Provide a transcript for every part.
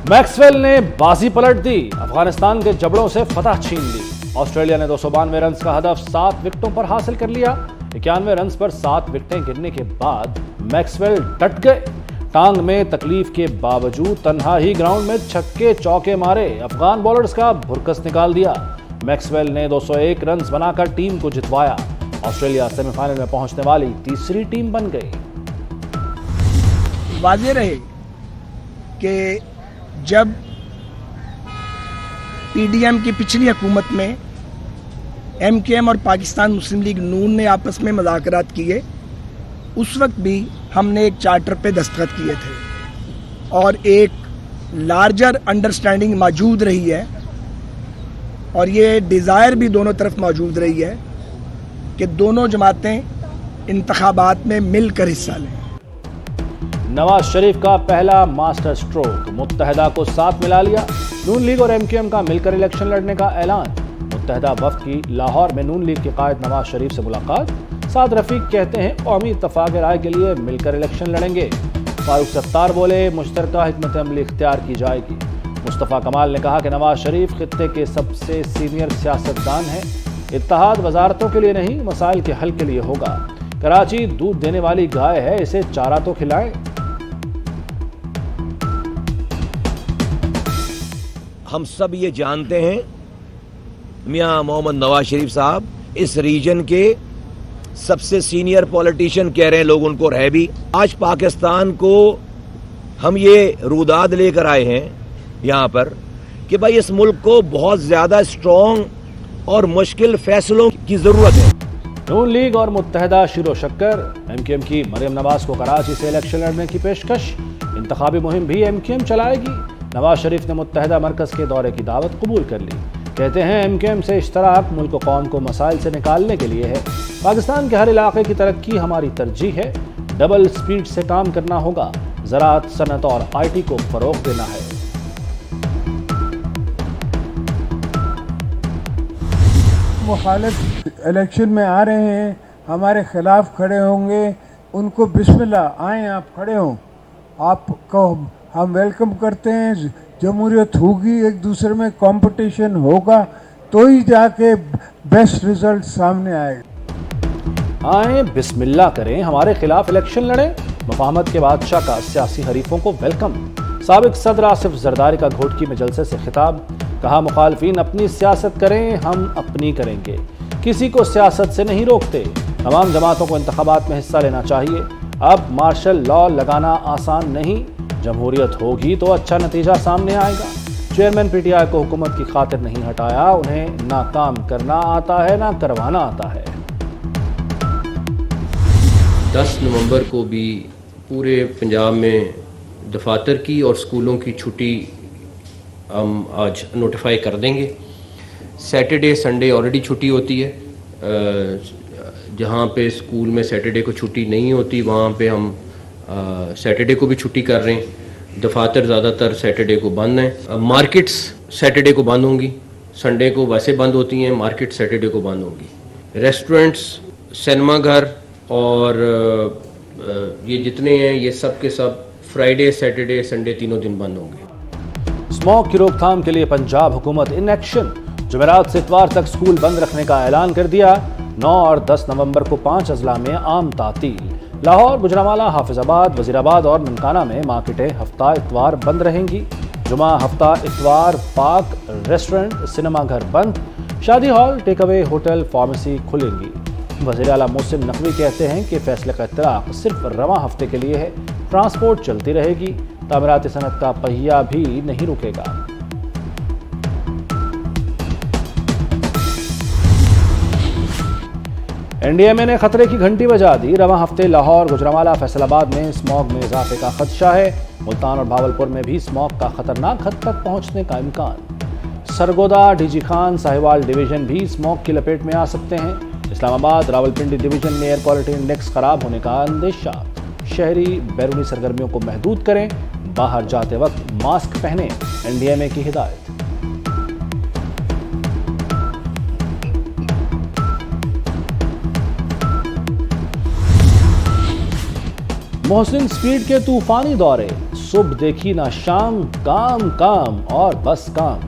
Maxwell ने बाजी पलट दी, अफगानिस्तान के जबड़ों से फतह छीन ली। ऑस्ट्रेलिया ने 292 रन का हदफ 7 विकेटों पर हासिल कर लिया। 91 रन पर 7 विकेटें गिरने के बाद मैक्सवेल डट गए। टांग में तकलीफ के बावजूद तन्हा ही ग्राउंड में छक्के चौके मारे अफगान बॉलर्स का भुरकस निकाल दिया। मैक्सवेल ने 201 रन बनाकर टीम को जितवाया। ऑस्ट्रेलिया सेमीफाइनल में पहुंचने वाली तीसरी टीम बन गई। वाज़ेह रहे कि जब पीडीएम की पिछली हुकूमत में एमकेएम और पाकिस्तान मुस्लिम लीग नून ने आपस में मुज़ाकरात किए, उस वक्त भी हमने एक चार्टर पे दस्तखत किए थे और एक लार्जर अंडरस्टैंडिंग मौजूद रही है और ये डिज़ायर भी दोनों तरफ मौजूद रही है कि दोनों जमातें इंतखाबात में मिलकर हिस्सा लें। नवाज शरीफ का पहला मास्टर स्ट्रोक, मुत्तहदा को साथ मिला लिया। नून लीग और एमकेएम का मिलकर इलेक्शन लड़ने का ऐलान। मुत्तहदा वफ्द की लाहौर में नून लीग के कायद नवाज शरीफ से मुलाकात। साद रफीक कहते हैं कौमी इत्तफाक राय के लिए मिलकर इलेक्शन लड़ेंगे। फारूक सत्तार बोले मुश्तरका हिकमत अमली इख्तियार की जाएगी। मुस्तफ़ा कमाल ने कहा कि नवाज शरीफ खित्ते के सबसे सीनियर सियासतदान हैं। इत्तेहाद वजारतों के लिए नहीं, मसाइल के हल के लिए होगा। कराची दूध देने वाली गाय है, इसे चारा तो खिलाएं। हम सब ये जानते हैं मियां मोहम्मद नवाज शरीफ साहब इस रीजन के सबसे सीनियर पॉलिटिशियन कह रहे हैं लोग उनको रह भी। आज पाकिस्तान को हम ये रुदाद लेकर आए हैं यहाँ पर कि भाई इस मुल्क को बहुत ज़्यादा स्ट्रॉन्ग और मुश्किल फैसलों की ज़रूरत है। नून लीग और मुत्तहदा शिरो शक्कर। एमकेएम की मरियम नवाज को कराची से इलेक्शन लड़ने की पेशकश। इंतखाबी मुहिम भी एमकेएम चलाएगी। नवाज शरीफ ने मुत्तहदा मरकज के दौरे की दावत कबूल कर ली। कहते हैं एमकेएम से इश्तराक मुल्क व कौम को मसाइल से निकालने के लिए है। पाकिस्तान के हर इलाके की तरक्की हमारी तरजीह है। डबल स्पीड से काम करना होगा। ज़राअत, सनत और आईटी को फरोग देना है। मुखालिफ इलेक्शन में आ रहे हैं, हमारे खिलाफ खड़े होंगे, उनको बिस्मिल्लाह आएँ, आप खड़े हों, आपको हम वेलकम करते हैं। जमहूरियत होगी, एक दूसरे में कंपटीशन होगा तो ही जाके बेस्ट रिजल्ट सामने आएगा। आए बिस्मिल्लाह करें, हमारे खिलाफ इलेक्शन लड़ें। मफाहमत के बादशाह का सियासी हरीफों को वेलकम। साबिक सदर आसिफ जरदारी का घोटकी में जलसे से खिताब। कहा मुखालफीन अपनी सियासत करें, हम अपनी करेंगे, किसी को सियासत से नहीं रोकते। तमाम जमातों को इंतखाबात में हिस्सा लेना चाहिए। अब मार्शल लॉ लगाना आसान नहीं, जमहूरियत होगी तो अच्छा नतीजा सामने आएगा। चेयरमैन पीटीआई को हुकूमत की खातिर नहीं हटाया, उन्हें ना काम करना आता है ना करवाना आता है। 10 नवंबर को भी पूरे पंजाब में दफातर की और स्कूलों की छुट्टी हम आज नोटिफाई कर देंगे। सैटरडे संडे ऑलरेडी छुट्टी होती है। जहाँ पे स्कूल में सैटरडे को छुट्टी नहीं होती वहाँ पे हम सैटरडे को भी छुट्टी कर रहे हैं। दफातर ज़्यादातर सैटरडे को बंद हैं। मार्केट्स सैटरडे को बंद होंगी, संडे को वैसे बंद होती हैं, मार्केट सैटरडे को बंद होंगी। रेस्टोरेंट्स, सिनेमा घर और ये जितने हैं ये सब के सब फ्राइडे सैटरडे संडे तीनों दिन बंद होंगे। स्मोक की रोकथाम के लिए पंजाब हुकूमत इन एक्शन। जुमेरात से इतवार तक स्कूल बंद रखने का ऐलान कर दिया। 9 और 10 नवंबर को 5 अजला में आम तातील। लाहौर, गुजरांवाला, हाफिजाबाद, वजीराबाद और ननकाना में मार्केटें हफ्ता इतवार बंद रहेंगी। जुमा हफ्ता इतवार पार्क, रेस्टोरेंट, सिनेमा घर बंद। शादी hall, take away, hotel, pharmacy खुलेंगी। वज़ीर आला मोहसिन नकवी कहते हैं कि फैसले का इतलाक सिर्फ रवां हफ्ते के लिए है। ट्रांसपोर्ट चलती रहेगी। तामीराती सनत का पहिया भी नहीं रुकेगा। एनडीएमए ने खतरे की घंटी बजा दी। रवां हफ्ते लाहौर, गुजरांवाला, फैसलाबाद में स्मॉग में इजाफे का खदशा है। मुल्तान और भावलपुर में भी स्मॉग का खतरनाक हद तक पहुंचने का इम्कान। सरगोदा, डीजी खान, साहिवाल डिवीजन भी स्मॉग की लपेट में आ सकते हैं। इस्लामाबाद, रावलपिंडी डिवीजन में एयर क्वालिटी इंडेक्स खराब होने का अंदेशा। शहरी बैरूनी सरगर्मियों को महदूद करें। बाहर जाते वक्त मास्क पहने, एनडीएमए की हिदायत। محسن سپیڈ کے طوفانی دورے، صبح دیکھی نہ شام، کام کام اور بس کام۔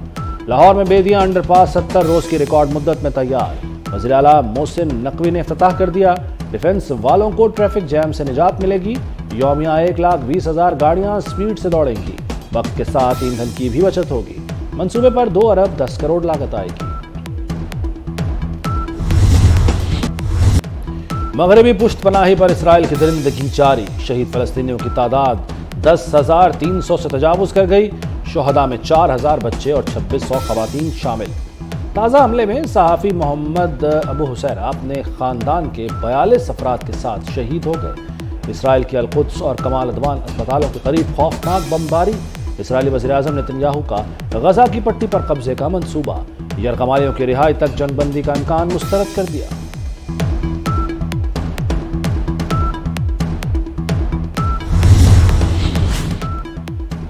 لاہور میں بیدیاں انڈر پاس 70 روز کی ریکارڈ مدت میں تیار۔ وزیر اعلیٰ محسن نقوی نے افتتاح کر دیا۔ ڈیفنس والوں کو ٹریفک جیم سے نجات ملے گی۔ یومیہ 1,20,000 گاڑیاں سپیڈ سے دوڑیں گی۔ وقت کے ساتھ ایندھن کی بھی بچت ہوگی۔ منصوبے پر 2 ارب 10 کروڑ لاگت آئے گی۔ مغربی پشت پناہی پر اسرائیل کی درندگی جاری۔ شہید فلسطینیوں کی تعداد 10,300 سے تجاوز کر گئی۔ شہداء میں 4,000 بچے اور 2,600 خواتین شامل۔ تازہ حملے میں صحافی محمد ابو حسیرہ اپنے خاندان کے 42 افراد کے ساتھ شہید ہو گئے۔ اسرائیل کی القدس اور کمال عدوان اسپتالوں کے قریب خوفناک بمباری۔ اسرائیلی وزیر اعظم نتنیاہو کا غزہ کی پٹی پر قبضے کا منصوبہ۔ یرغمالیوں کی رہائی تک جنگ بندی کا امکان مسترد کر دیا۔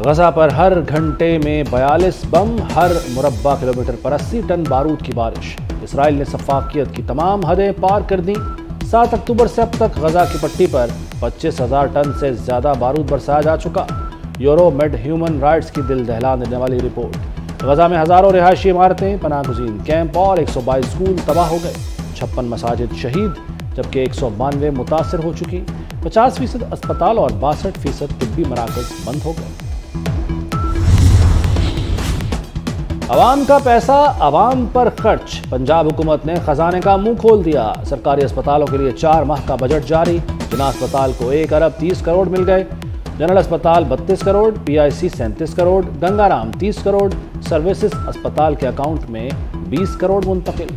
غزہ پر ہر گھنٹے میں 42 بم، ہر مربع کلومیٹر پر 80 ٹن بارود کی بارش۔ اسرائیل نے سفاکیت کی تمام حدیں پار کر دیں۔ 7 اکتوبر سے اب تک غزہ کی پٹی پر 25,000 ٹن سے زیادہ بارود برسایا جا چکا۔ یورو میڈ ہیومن رائٹس کی دل دہلا دینے والی رپورٹ۔ غزہ میں ہزاروں رہائشی عمارتیں، پناہ گزین کیمپ اور 122 اسکول تباہ ہو گئے۔ 56 مساجد شہید، جبکہ 192 متاثر ہو چکی۔ 50% اسپتال اور 62% طبی مراکز بند ہو گئے۔ عوام کا پیسہ عوام پر خرچ، پنجاب حکومت نے خزانے کا منہ کھول دیا۔ سرکاری اسپتالوں کے لیے 4 ماہ کا بجٹ جاری۔ جناح اسپتال کو 1 ارب 30 کروڑ مل گئے۔ جنرل اسپتال 32 کروڑ، PIC 37 کروڑ، گنگا رام 30 کروڑ، سروسز اسپتال کے اکاؤنٹ میں 20 کروڑ منتقل۔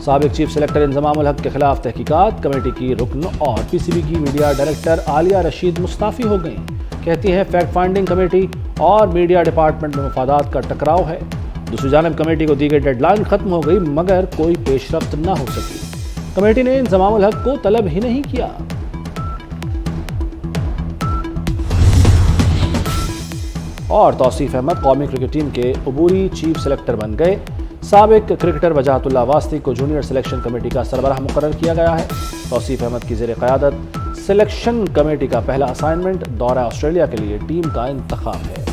سابق چیف سلیکٹر انضمام الحق کے خلاف تحقیقات، کمیٹی کی رکن اور PCB کی میڈیا ڈائریکٹر عالیہ رشید مستعفی ہو گئیں۔ کہتی ہے فیکٹ فائنڈنگ کمیٹی اور میڈیا ڈپارٹمنٹ میں مفادات کا ٹکراؤ ہے۔ دوسری جانب کمیٹی کو دی گئی ڈیڈ لائن ختم ہو گئی مگر کوئی پیش رفت نہ ہو سکی۔ کمیٹی نے انضمام الحق کو طلب ہی نہیں کیا۔ اور توصیف احمد قومی کرکٹ ٹیم کے عبوری چیف سلیکٹر بن گئے۔ سابق کرکٹر وجاہت اللہ واسطی کو جونیئر سلیکشن کمیٹی کا سربراہ مقرر کیا گیا ہے۔ توصیف احمد کی زیر قیادت سلیکشن کمیٹی کا پہلا اسائنمنٹ دورہ آسٹریلیا کے لیے ٹیم کا انتخاب ہے۔